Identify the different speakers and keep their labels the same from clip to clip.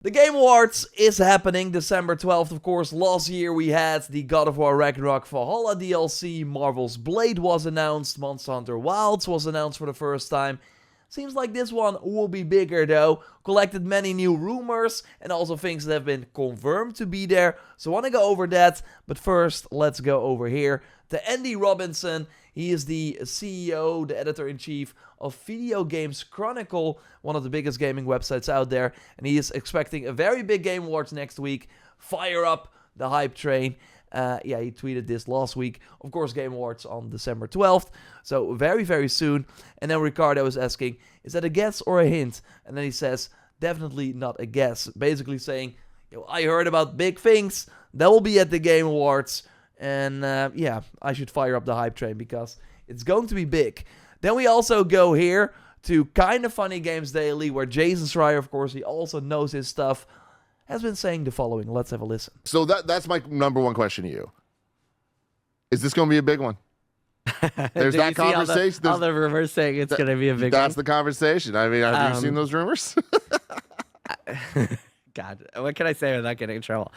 Speaker 1: The Game Awards is happening December 12th, of course. Last year we had the God of War Ragnarok Valhalla DLC, Marvel's Blade was announced, Monster Hunter Wilds was announced for the first time. Seems like this one will be bigger though. Collected many new rumors and also things that have been confirmed to be there. So I want to go over that. But first, let's go over here to Andy Robinson. He is the CEO, the editor-in-chief of Video Games Chronicle, one of the biggest gaming websites out there. And he is expecting a very big Game Awards next week. Fire up the hype train. He tweeted this last week. Of course, Game Awards on December 12th. So very, very soon. And then Ricardo is asking, is that a guess or a hint? And then he says, definitely not a guess. Basically saying, I heard about big things that will be at the Game Awards. And I should fire up the hype train because it's going to be big. Then we also go here to Kinda Funny Games Daily, where Jason Schreier, of course, he also knows his stuff, has been saying the following. Let's have a listen.
Speaker 2: So that's my number one question to you. Is this going to be a big one? There's that conversation.
Speaker 3: All the rumors saying it's going to be a big
Speaker 2: That's
Speaker 3: one.
Speaker 2: the conversation. I mean, have you seen those rumors?
Speaker 3: God, what can I say without getting in trouble?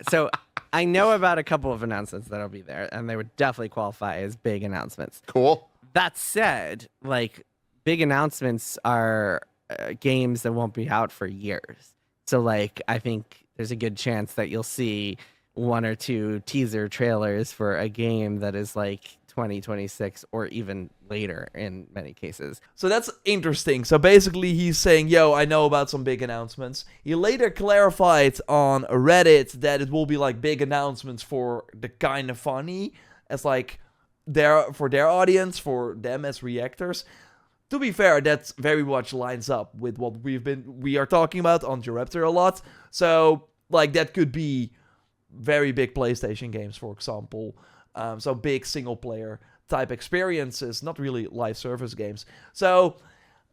Speaker 3: So I know about a couple of announcements that'll be there, and they would definitely qualify as big announcements.
Speaker 2: Cool.
Speaker 3: That said, like, big announcements are games that won't be out for years. So, like, I think there's a good chance that you'll see one or two teaser trailers for a game that is like 2026 or even later in many cases.
Speaker 1: So that's interesting. So basically he's saying, I know about some big announcements. He later clarified on Reddit that it will be like big announcements for the Kinda Funny as like for their audience, for them as reactors. To be fair, that's very much lines up with what we are talking about on JorRaptor a lot. So like that could be very big PlayStation games, for example. So big single player type experiences, not really live service games. So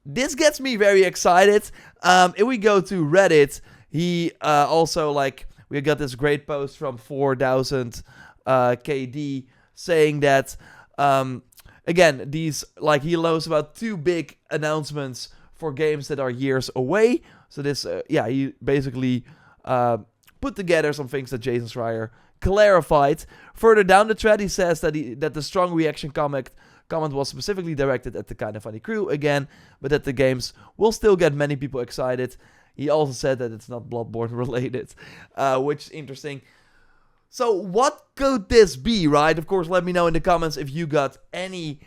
Speaker 1: this gets me very excited. If we go to Reddit, he also we got this great post from 4000 KD saying that again, these he knows about two big announcements for games that are years away. So this he basically put together some things that Jason Schreier clarified. Further down the thread, he says that the strong reaction comment was specifically directed at the Kinda Funny crew again, but that the games will still get many people excited. He also said that it's not Bloodborne related, which is interesting. So what could this be, right? Of course, let me know in the comments if you got any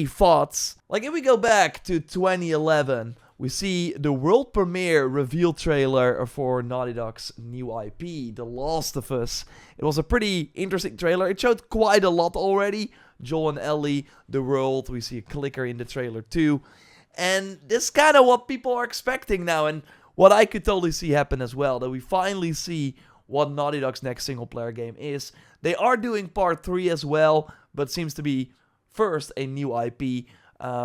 Speaker 1: thoughts. Like if we go back to 2011, we see the world premiere reveal trailer for Naughty Dog's new IP, The Last of Us. It was a pretty interesting trailer. It showed quite a lot already. Joel and Ellie, the world. We see a clicker in the trailer too. And this is kind of what people are expecting now. And what I could totally see happen as well. That we finally see what Naughty Dog's next single player game is. They are doing part 3 as well. But seems to be first a new IP.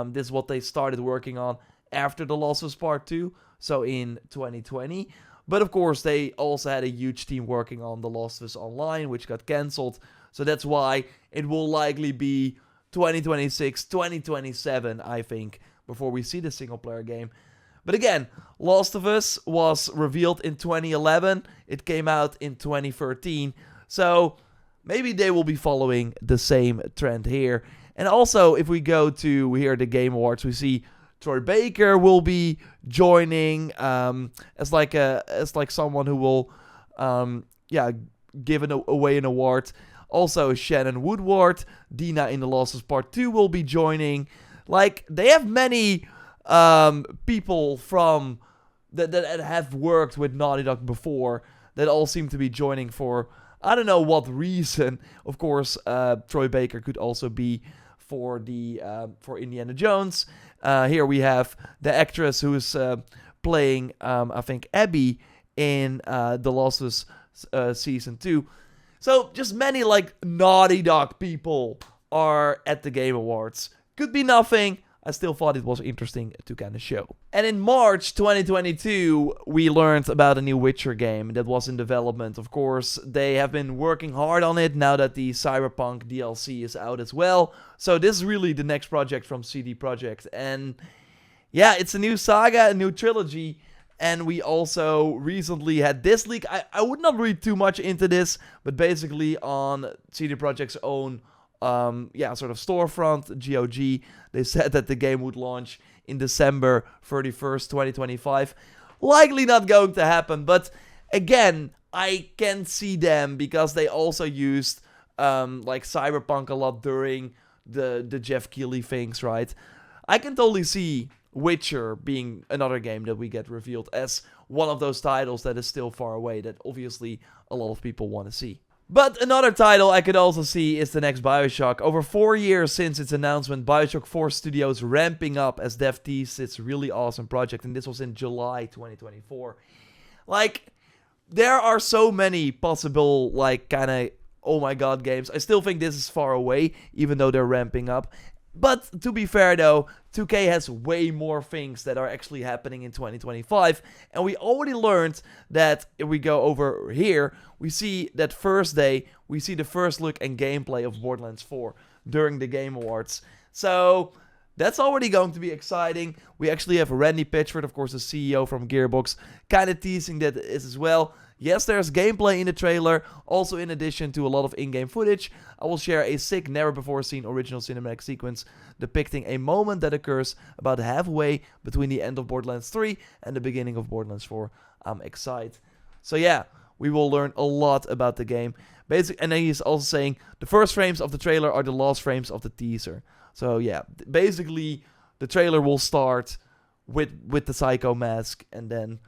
Speaker 1: This is what they started working on after The Last of Us Part 2, so in 2020. But of course, they also had a huge team working on The Last of Us Online, which got cancelled. So that's why it will likely be 2026, 2027, I think, before we see the single-player game. But again, Last of Us was revealed in 2011. It came out in 2013. So maybe they will be following the same trend here. And also, if we go to here, the Game Awards, we see Troy Baker will be joining as someone who will give away an award. Also, Shannon Woodward, Dina in The Last of Us Part 2 will be joining. Like, they have many people from that have worked with Naughty Dog before that all seem to be joining for I don't know what reason. Of course, Troy Baker could also be for Indiana Jones. Here we have the actress who is playing, I think, Abby in The Last of Us Season 2. So just many Naughty Dog people are at the Game Awards. Could be nothing. I still thought it was interesting to kind of show. And in March 2022, we learned about a new Witcher game that was in development. Of course, they have been working hard on it now that the Cyberpunk DLC is out as well. So this is really the next project from CD Projekt. And yeah, it's a new saga, a new trilogy. And we also recently had this leak. I would not read too much into this, but basically on CD Projekt's own sort of storefront, GOG, they said that the game would launch in December 31st, 2025. Likely not going to happen, but again, I can see them because they also used like Cyberpunk a lot during the Jeff Keighley things, right? I can totally see Witcher being another game that we get revealed as one of those titles that is still far away that obviously a lot of people want to see. But another title I could also see is the next Bioshock. Over 4 years since its announcement, Bioshock 4 Studios ramping up as dev teased its really awesome project, and this was in July 2024. Like, there are so many possible, like, kind of, oh my god games. I still think this is far away, even though they're ramping up. But to be fair though, 2K has way more things that are actually happening in 2025. And we already learned that if we go over here, we see that first day, we see the first look and gameplay of Borderlands 4 during the Game Awards. So that's already going to be exciting. We actually have Randy Pitchford, of course, the CEO from Gearbox, kind of teasing that as well. Yes, there's gameplay in the trailer, also in addition to a lot of in-game footage. I will share a sick, never-before-seen original cinematic sequence depicting a moment that occurs about halfway between the end of Borderlands 3 and the beginning of Borderlands 4. I'm excited. So yeah, we will learn a lot about the game. And then he's also saying the first frames of the trailer are the last frames of the teaser. So yeah, basically the trailer will start with the Psycho mask, and then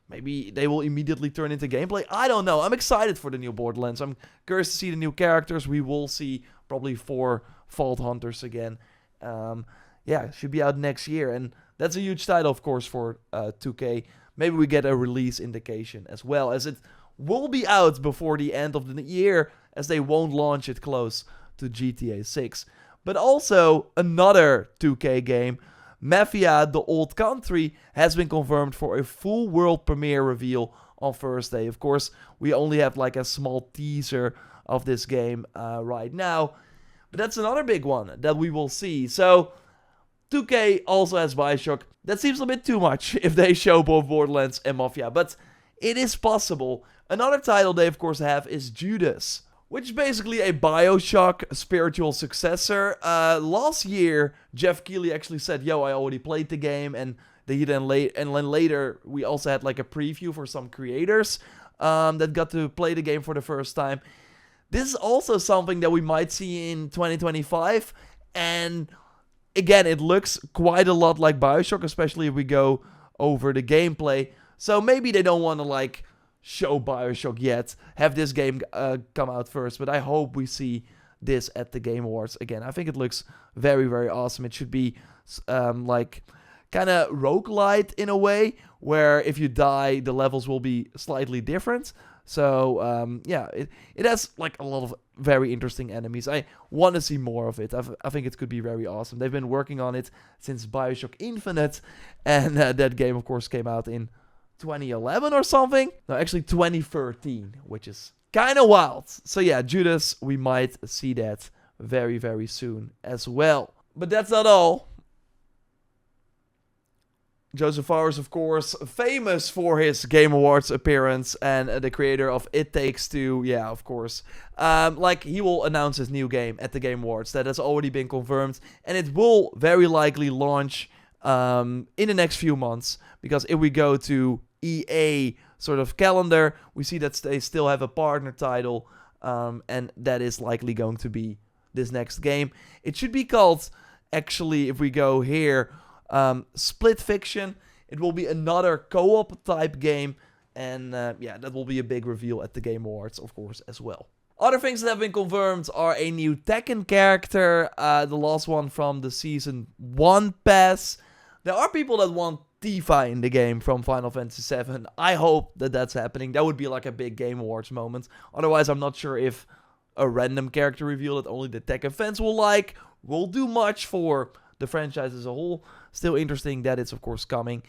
Speaker 1: maybe they will immediately turn into gameplay. I don't know. I'm excited for the new Borderlands. I'm curious to see the new characters. We will see probably 4 Vault Hunters again. It should be out next year. And that's a huge title, of course, for 2K. Maybe we get a release indication as well, as it will be out before the end of the year, as they won't launch it close to GTA 6. But also, another 2K game, Mafia, The Old Country, has been confirmed for a full world premiere reveal on Thursday. Of course, we only have like a small teaser of this game right now. But that's another big one that we will see. So, 2K also has Bioshock. That seems a bit too much if they show both Borderlands and Mafia. But it is possible. Another title they of course have is Judas, which is basically a Bioshock spiritual successor. Last year, Jeff Keighley actually said, yo, I already played the game, and then later we also had like a preview for some creators that got to play the game for the first time. This is also something that we might see in 2025, and again, it looks quite a lot like Bioshock, especially if we go over the gameplay. So maybe they don't want to like show Bioshock yet, have this game come out first, but I hope we see this at the Game Awards again. I think it looks very, very awesome. It should be like kind of roguelite in a way, where if you die, the levels will be slightly different. So it has like a lot of very interesting enemies. I want to see more of it. I think it could be very awesome. They've been working on it since Bioshock Infinite, and that game of course came out in 2011 or something. No, actually 2013, which is kind of wild. So yeah, Judas, we might see that very, very soon as well. But that's not all. Josef is, of course, famous for his Game Awards appearance, and the creator of It Takes Two, yeah, of course. He will announce his new game at the Game Awards. That has already been confirmed, and it will very likely launch in the next few months, because if we go to EA sort of calendar, we see that they still have a partner title, and that is likely going to be this next game. It should be called, actually, if we go here, Split Fiction. It will be another co-op type game, and that will be a big reveal at the Game Awards, of course, as well. Other things that have been confirmed are a new Tekken character, the last one from the Season 1 pass. There are people that want Tifa in the game from Final Fantasy VII. I hope that that's happening. That would be like a big Game Awards moment. Otherwise, I'm not sure if a random character reveal that only the Tekken fans will do much for the franchise as a whole. Still interesting that it's of course coming.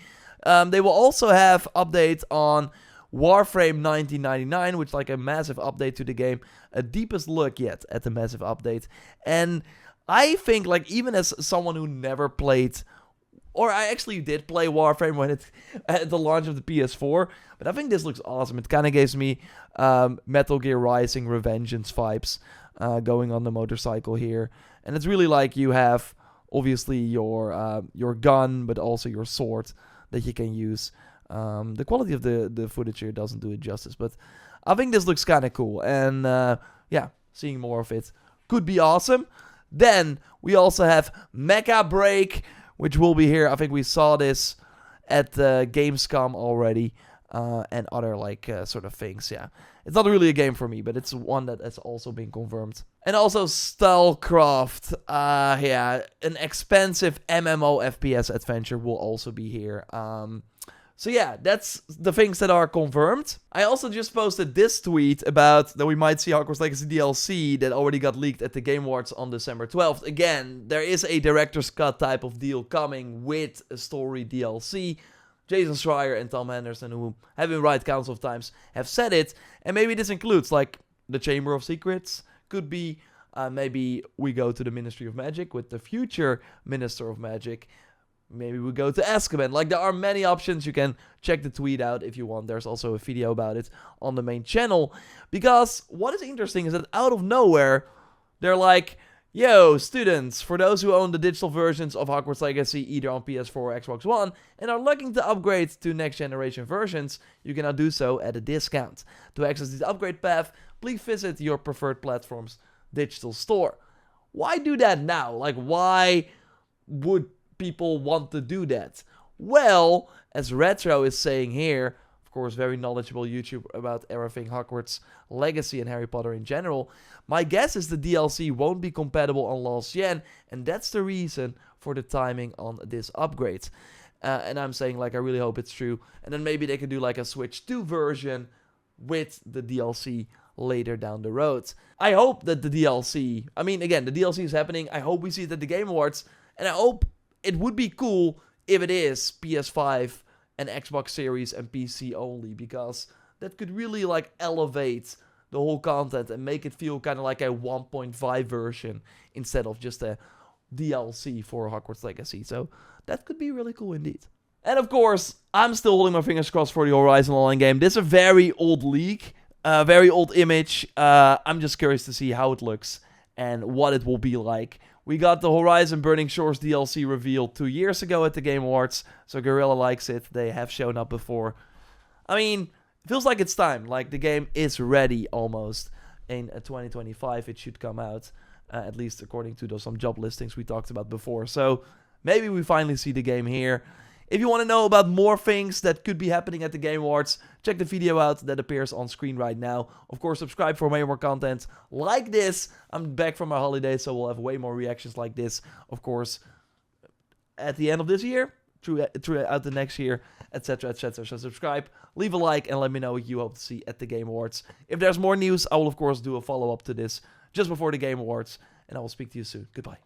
Speaker 1: They will also have updates on Warframe 1999, which is like a massive update to the game. A deepest look yet at the massive update. And I think, like, even as someone who never played Or I actually did play Warframe when it at the launch of the PS4, but I think this looks awesome. It kind of gives me Metal Gear Rising Revengeance vibes going on the motorcycle here. And it's really like you have obviously your gun, but also your sword that you can use. The quality of the footage here doesn't do it justice, but I think this looks kind of cool. And yeah, seeing more of it could be awesome. Then we also have Mecha Break, which will be here. I think we saw this at Gamescom already, and other like sort of things. Yeah, it's not really a game for me, but it's one that has also been confirmed. And also Starcraft, yeah, an expensive MMO FPS adventure will also be here. So yeah, that's the things that are confirmed. I also just posted this tweet about that we might see Hogwarts Legacy DLC that already got leaked at the Game Awards on December 12th. Again, there is a director's cut type of deal coming with a story DLC. Jason Schreier and Tom Henderson, who have been right countless of times, have said it. And maybe this includes like the Chamber of Secrets. Could be maybe we go to the Ministry of Magic with the future Minister of Magic. Maybe we go to Azkaban. Like, there are many options. You can check the tweet out if you want. There's also a video about it on the main channel. Because what is interesting is that out of nowhere, they're like, yo, students, for those who own the digital versions of Hogwarts Legacy either on PS4 or Xbox One and are looking to upgrade to next generation versions, you can now do so at a discount. To access this upgrade path, please visit your preferred platform's digital store. Why do that now? Like, why would people want to do that? Well, as Retro is saying here, of course, very knowledgeable YouTuber about everything Hogwarts Legacy and Harry Potter in general, my guess is the DLC won't be compatible on last gen, and that's the reason for the timing on this upgrade. And I'm saying, like, I really hope it's true. And then maybe they can do like a Switch 2 version with the DLC later down the road. I hope that the DLC, I mean, again, the DLC is happening. I hope we see it at the Game Awards, and I hope it would be cool if it is PS5 and Xbox Series and PC only, because that could really like elevate the whole content and make it feel kind of like a 1.5 version instead of just a DLC for Hogwarts Legacy. So that could be really cool indeed. And of course, I'm still holding my fingers crossed for the Horizon Online game. This is a very old leak, very old image. I'm just curious to see how it looks and what it will be like. We got the Horizon Burning Shores DLC revealed 2 years ago at the Game Awards, so Guerrilla likes it. They have shown up before. I mean, it feels like it's time. Like, the game is ready almost. In 2025 it should come out, at least according to some job listings we talked about before. So maybe we finally see the game here. If you want to know about more things that could be happening at the Game Awards, check the video out that appears on screen right now. Of course, subscribe for way more content like this. I'm back from my holiday, so we'll have way more reactions like this, of course, at the end of this year, throughout the next year, etc., etc. So subscribe, leave a like, and let me know what you hope to see at the Game Awards. If there's more news, I will, of course, do a follow-up to this just before the Game Awards, and I will speak to you soon. Goodbye.